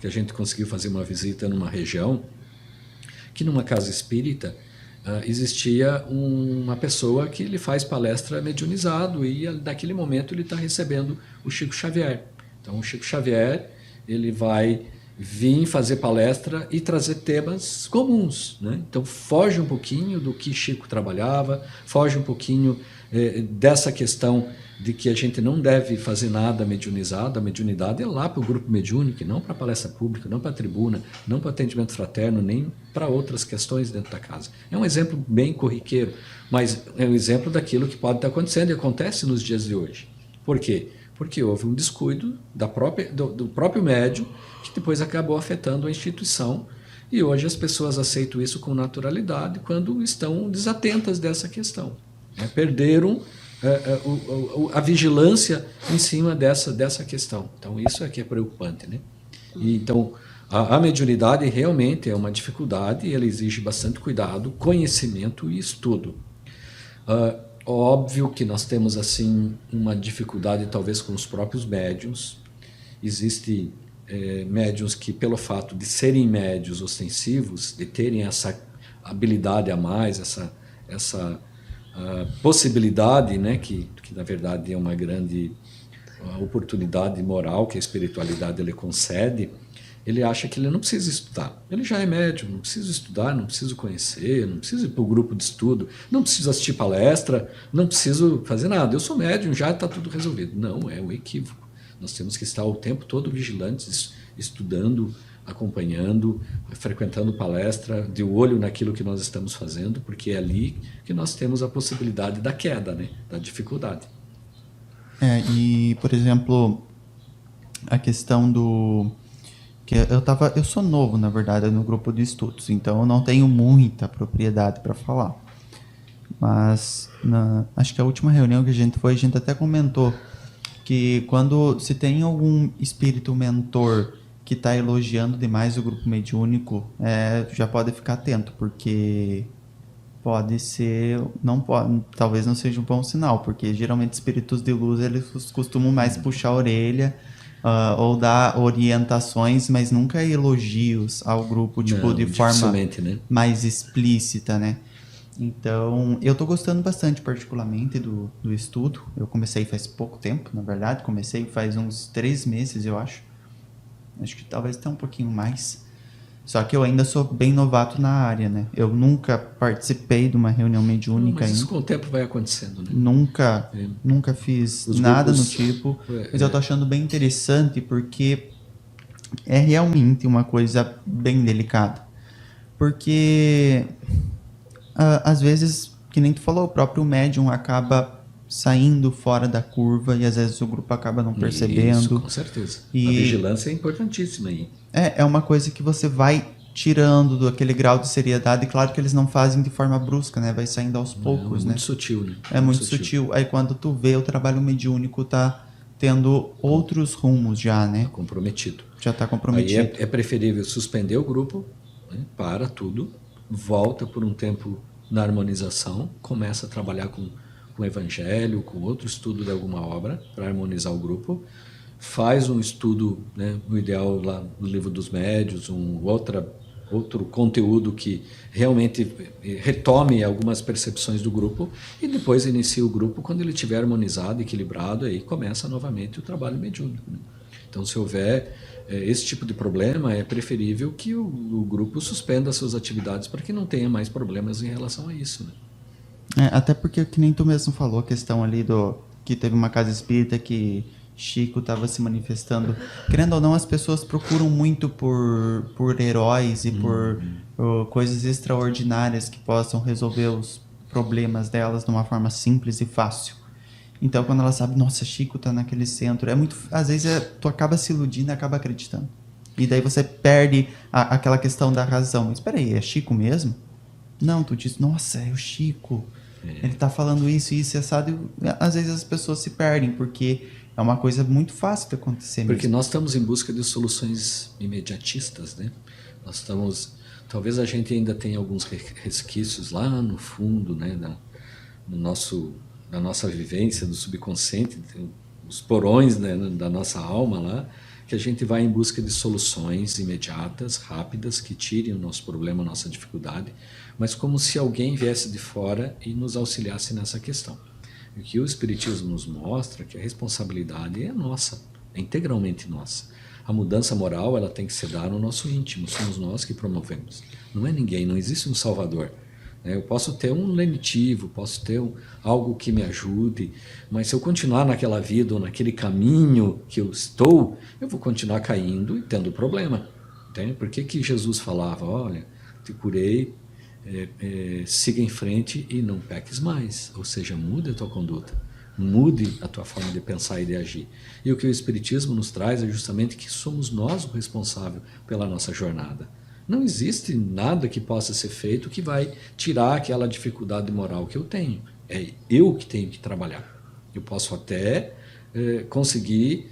porque a gente conseguiu fazer uma visita numa região que numa casa espírita existia uma pessoa que ele faz palestra mediunizado e naquele momento ele está recebendo o Chico Xavier. Então o Chico Xavier ele vai vir fazer palestra e trazer temas comuns, né? Então foge um pouquinho do que Chico trabalhava, foge um pouquinho dessa questão de que a gente não deve fazer nada mediunizado. A mediunidade é lá para o grupo mediúnico, não para a palestra pública, não para a tribuna, não para atendimento fraterno, nem para outras questões dentro da casa. É um exemplo bem corriqueiro, mas é um exemplo daquilo que pode estar acontecendo e acontece nos dias de hoje. Por quê? Porque houve um descuido do próprio médium que depois acabou afetando a instituição e hoje as pessoas aceitam isso com naturalidade quando estão desatentas dessa questão. Perderam a vigilância em cima dessa questão. Então isso é que é preocupante, né? E, então a mediunidade realmente é uma dificuldade e ela exige bastante cuidado, conhecimento e estudo. Óbvio que nós temos assim uma dificuldade talvez com os próprios médiuns. Existem médiuns que pelo fato de serem médiuns ostensivos, de terem essa habilidade a mais, essa possibilidade, né, que na verdade é uma grande oportunidade moral que a espiritualidade ele concede, ele acha que ele não precisa estudar. Ele já é médium, não precisa estudar, não precisa conhecer, não precisa ir para o grupo de estudo, não precisa assistir palestra, não preciso fazer nada. Eu sou médium, já está tudo resolvido. Não, é um equívoco. Nós temos que estar o tempo todo vigilantes, estudando, acompanhando, frequentando palestra, de olho naquilo que nós estamos fazendo, porque é ali que nós temos a possibilidade da queda, né? Da dificuldade. E, por exemplo, a questão do... que eu sou novo, na verdade, no grupo de estudos, então eu não tenho muita propriedade para falar. Mas, acho que a última reunião que a gente foi, a gente até comentou que quando se tem algum espírito mentor que está elogiando demais o grupo mediúnico, já pode ficar atento, porque pode ser, talvez não seja um bom sinal, porque geralmente espíritos de luz eles costumam mais puxar a orelha ou dar orientações, mas nunca elogios ao grupo, tipo, de forma né? mais explícita, né? Então, eu tô gostando bastante, particularmente, do estudo. Eu comecei faz pouco tempo, na verdade. Comecei faz uns 3 meses, eu acho. Acho que talvez até um pouquinho mais. Só que eu ainda sou bem novato na área, né? Eu nunca participei de uma reunião mediúnica ainda. Mas isso com o tempo vai acontecendo, né? Nunca fiz nada do tipo. Mas eu tô achando bem interessante porque é realmente uma coisa bem delicada. Porque... às vezes, que nem tu falou, o próprio médium acaba saindo fora da curva e às vezes o grupo acaba não percebendo. Isso, com certeza. A vigilância é importantíssima aí. É uma coisa que você vai tirando daquele grau de seriedade. Claro que eles não fazem de forma brusca, né? Vai saindo aos poucos, né? Muito sutil, né? É muito sutil. Aí quando tu vê, o trabalho mediúnico tá tendo outros rumos já, né? Comprometido. Já tá comprometido. Aí é preferível suspender o grupo, né? Para tudo, volta por um tempo na harmonização, começa a trabalhar com o evangelho, com outro estudo de alguma obra, para harmonizar o grupo, faz um estudo, né, no ideal lá no livro dos médiuns, outro conteúdo que realmente retome algumas percepções do grupo e depois inicia o grupo quando ele estiver harmonizado, equilibrado, aí começa novamente o trabalho mediúnico, né? Então, se houver esse tipo de problema, é preferível que o grupo suspenda suas atividades para que não tenha mais problemas em relação a isso, né? Até porque, que nem tu mesmo falou, a questão ali que teve uma casa espírita que Chico estava se manifestando. Querendo ou não, as pessoas procuram muito por heróis e por coisas extraordinárias que possam resolver os problemas delas de uma forma simples e fácil. Então, quando ela sabe, nossa, Chico tá naquele centro, às vezes tu acaba se iludindo e acaba acreditando. E daí você perde aquela questão da razão. Mas espera aí, é Chico mesmo? Não, tu diz, nossa, é o Chico. Ele tá falando isso e isso, assado. E às vezes as pessoas se perdem, porque é uma coisa muito fácil de acontecer. Porque nós estamos em busca de soluções imediatistas, né? Talvez a gente ainda tenha alguns resquícios lá no fundo, né, da nossa vivência, do subconsciente, os porões, né, da nossa alma lá, que a gente vai em busca de soluções imediatas, rápidas, que tirem o nosso problema, a nossa dificuldade, mas como se alguém viesse de fora e nos auxiliasse nessa questão. O que o Espiritismo nos mostra é que a responsabilidade é nossa, é integralmente nossa. A mudança moral ela tem que se dar no nosso íntimo, somos nós que promovemos. Não é ninguém, não existe um salvador. Eu posso ter um lenitivo, posso ter algo que me ajude, mas se eu continuar naquela vida ou naquele caminho que eu estou, eu vou continuar caindo e tendo problema. Entende? Por que Jesus falava, olha, te curei, siga em frente e não peques mais, ou seja, mude a tua conduta, mude a tua forma de pensar e de agir. E o que o Espiritismo nos traz é justamente que somos nós o responsável pela nossa jornada. Não existe nada que possa ser feito que vai tirar aquela dificuldade moral que eu tenho. É eu que tenho que trabalhar. Eu posso até conseguir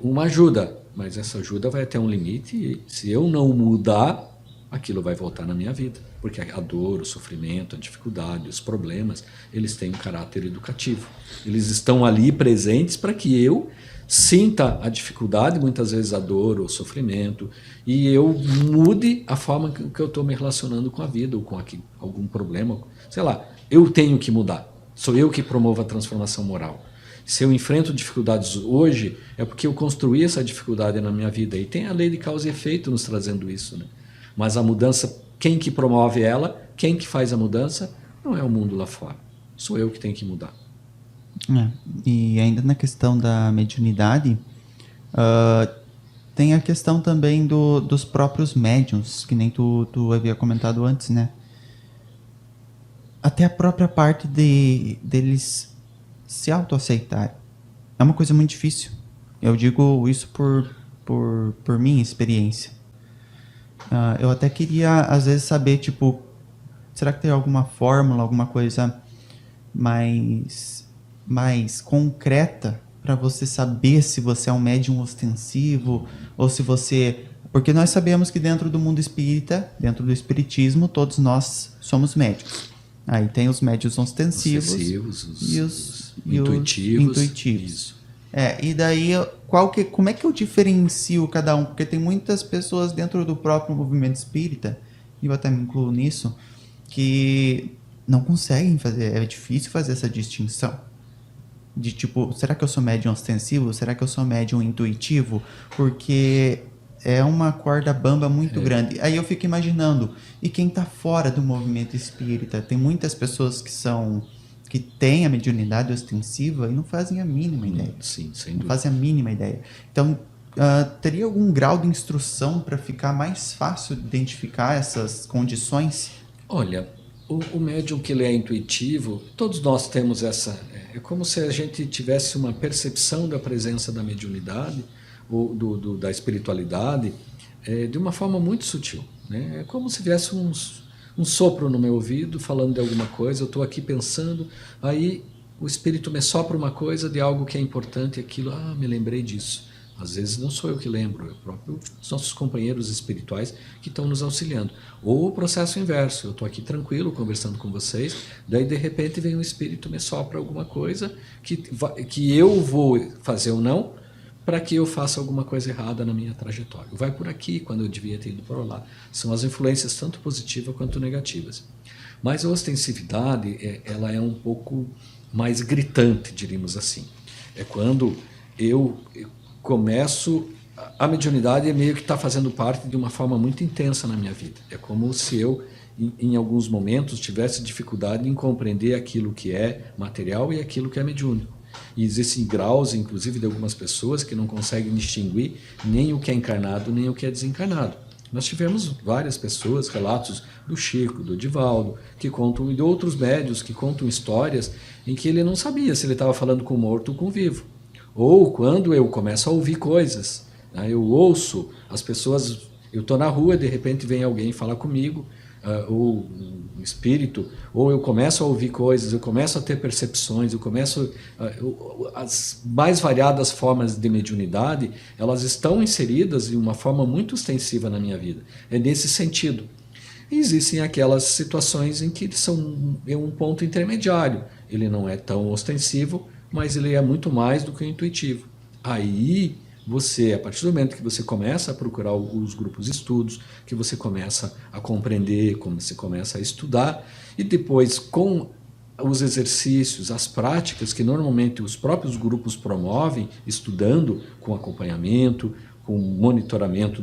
uma ajuda, mas essa ajuda vai até um limite e se eu não mudar, aquilo vai voltar na minha vida. Porque a dor, o sofrimento, a dificuldade, os problemas, eles têm um caráter educativo. Eles estão ali presentes para que eu sinta a dificuldade, muitas vezes a dor ou o sofrimento, e eu mude a forma que eu estou me relacionando com a vida ou com algum problema. Sei lá, eu tenho que mudar. Sou eu que promovo a transformação moral. Se eu enfrento dificuldades hoje, é porque eu construí essa dificuldade na minha vida. E tem a lei de causa e efeito nos trazendo isso, né? Mas a mudança, quem que promove ela, quem que faz a mudança, não é o mundo lá fora. Sou eu que tenho que mudar. E ainda na questão da mediunidade, tem a questão também dos próprios médiuns, que nem tu havia comentado antes, né? Até a própria parte deles se autoaceitarem. É uma coisa muito difícil. Eu digo isso por minha experiência. Eu até queria, às vezes, saber, tipo, será que tem alguma fórmula, alguma coisa mais concreta para você saber se você é um médium ostensivo ou se você... Porque nós sabemos que dentro do mundo espírita, dentro do espiritismo, todos nós somos médiums. Aí tem os médiuns ostensivos e os intuitivos. Isso. E daí, como é que eu diferencio cada um? Porque tem muitas pessoas dentro do próprio movimento espírita, e eu até me incluo nisso, que não conseguem fazer, é difícil fazer essa distinção. De tipo, será que eu sou médium ostensivo? Será que eu sou médium intuitivo? Porque é uma corda bamba muito grande. Aí eu fico imaginando, e quem está fora do movimento espírita? Tem muitas pessoas que têm a mediunidade ostensiva e não fazem a mínima ideia. Sim, sem dúvida. Não fazem a mínima ideia. Então, teria algum grau de instrução para ficar mais fácil identificar essas condições? Olha, o médium que ele é intuitivo, todos nós temos essa... É como se a gente tivesse uma percepção da presença da mediunidade ou da espiritualidade de uma forma muito sutil, né? É como se viesse um sopro no meu ouvido falando de alguma coisa, eu estou aqui pensando, aí o espírito me sopra uma coisa de algo que é importante, aquilo, me lembrei disso. Às vezes não sou eu que lembro, é próprio os nossos companheiros espirituais que estão nos auxiliando. Ou o processo inverso, eu estou aqui tranquilo conversando com vocês, daí de repente vem um espírito me sopra alguma coisa que eu vou fazer ou não, para que eu faça alguma coisa errada na minha trajetória. Vai por aqui quando eu devia ter ido por lá. São as influências tanto positivas quanto negativas. Mas a ostensividade, ela é um pouco mais gritante, diríamos assim. É quando eu começo... A mediunidade meio que está fazendo parte de uma forma muito intensa na minha vida. É como se eu, em alguns momentos, tivesse dificuldade em compreender aquilo que é material e aquilo que é mediúnico. E existem graus, inclusive, de algumas pessoas que não conseguem distinguir nem o que é encarnado, nem o que é desencarnado. Nós tivemos várias pessoas, relatos do Chico, do Divaldo, que contam, e de outros médios que contam histórias em que ele não sabia se ele estava falando com o morto ou com o vivo. Ou quando eu começo a ouvir coisas, né, eu ouço as pessoas, eu estou na rua, de repente vem alguém falar comigo, ou um espírito, ou eu começo a ouvir coisas, eu começo a ter percepções, as mais variadas formas de mediunidade, elas estão inseridas de uma forma muito ostensiva na minha vida. É nesse sentido. E existem aquelas situações em que são um ponto intermediário. Ele não é tão ostensivo, mas ele é muito mais do que o intuitivo. Aí Você, a partir do momento que você começa a procurar os grupos de estudos, que você começa a compreender, como você começa a estudar, e depois com os exercícios, as práticas que normalmente os próprios grupos promovem, estudando com acompanhamento, com monitoramento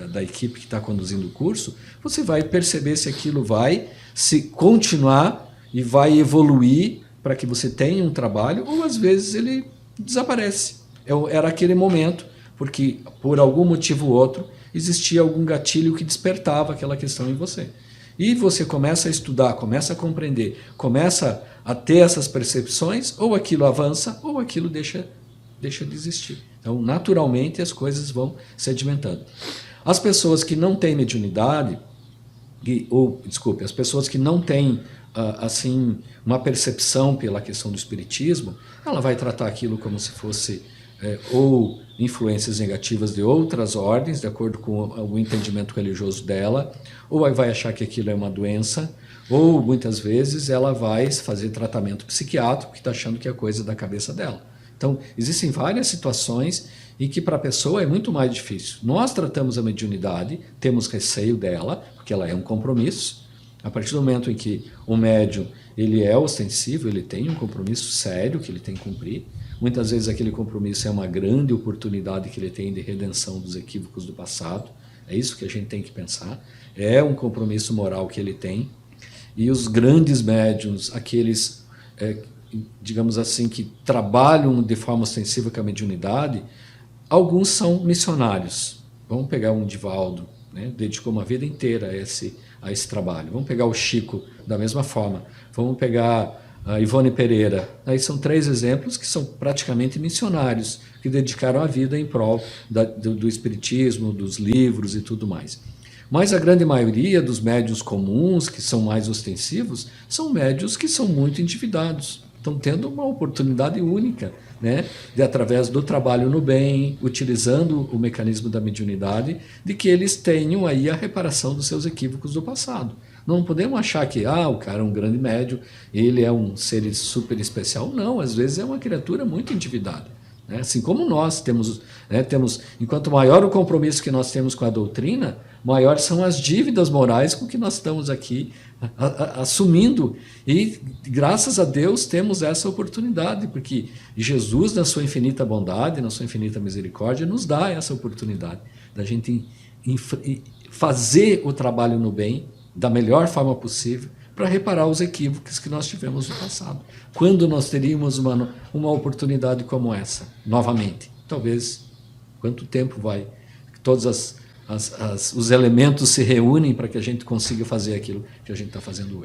da equipe que está conduzindo o curso, você vai perceber se aquilo vai se continuar e vai evoluir para que você tenha um trabalho, ou às vezes ele desaparece. Era aquele momento, porque por algum motivo ou outro existia algum gatilho que despertava aquela questão em você. E você começa a estudar, começa a compreender, começa a ter essas percepções, ou aquilo avança, ou aquilo deixa de existir. Então, naturalmente, as coisas vão sedimentando. As pessoas que não têm mediunidade, as pessoas que não têm assim uma percepção pela questão do espiritismo, ela vai tratar aquilo como se fosse ou influências negativas de outras ordens, de acordo com o entendimento religioso dela, ou vai achar que aquilo é uma doença, ou muitas vezes ela vai fazer tratamento psiquiátrico, porque está achando que é coisa da cabeça dela. Então, existem várias situações em que para a pessoa é muito mais difícil. Nós tratamos a mediunidade, temos receio dela, porque ela é um compromisso. A partir do momento em que o médium ele é ostensivo, ele tem um compromisso sério que ele tem que cumprir. Muitas vezes aquele compromisso é uma grande oportunidade que ele tem de redenção dos equívocos do passado. É isso que a gente tem que pensar. É um compromisso moral que ele tem. E os grandes médiuns, aqueles, digamos assim, que trabalham de forma ostensiva com a mediunidade, alguns são missionários. Vamos pegar um Divaldo, né? Dedicou uma vida inteira a esse trabalho. Vamos pegar o Chico da mesma forma. Vamos pegar a Ivone Pereira. Aí são 3 exemplos que são praticamente missionários, que dedicaram a vida em prol do espiritismo, dos livros e tudo mais. Mas a grande maioria dos médiuns comuns, que são mais ostensivos, são médiuns que são muito endividados. Estão tendo uma oportunidade única, né, de, através do trabalho no bem, utilizando o mecanismo da mediunidade, de que eles tenham aí a reparação dos seus equívocos do passado. Não podemos achar que o cara é um grande médium, ele é um ser super especial. Não, às vezes é uma criatura muito endividada. Né? Assim como nós temos, enquanto maior o compromisso que nós temos com a doutrina, maiores são as dívidas morais com que nós estamos aqui assumindo. E graças a Deus temos essa oportunidade, porque Jesus, na sua infinita bondade, na sua infinita misericórdia, nos dá essa oportunidade da gente fazer o trabalho no bem da melhor forma possível para reparar os equívocos que nós tivemos no passado. Quando nós teríamos uma oportunidade como essa, novamente? Talvez, quanto tempo vai? Todos os elementos se reúnem para que a gente consiga fazer aquilo que a gente está fazendo hoje.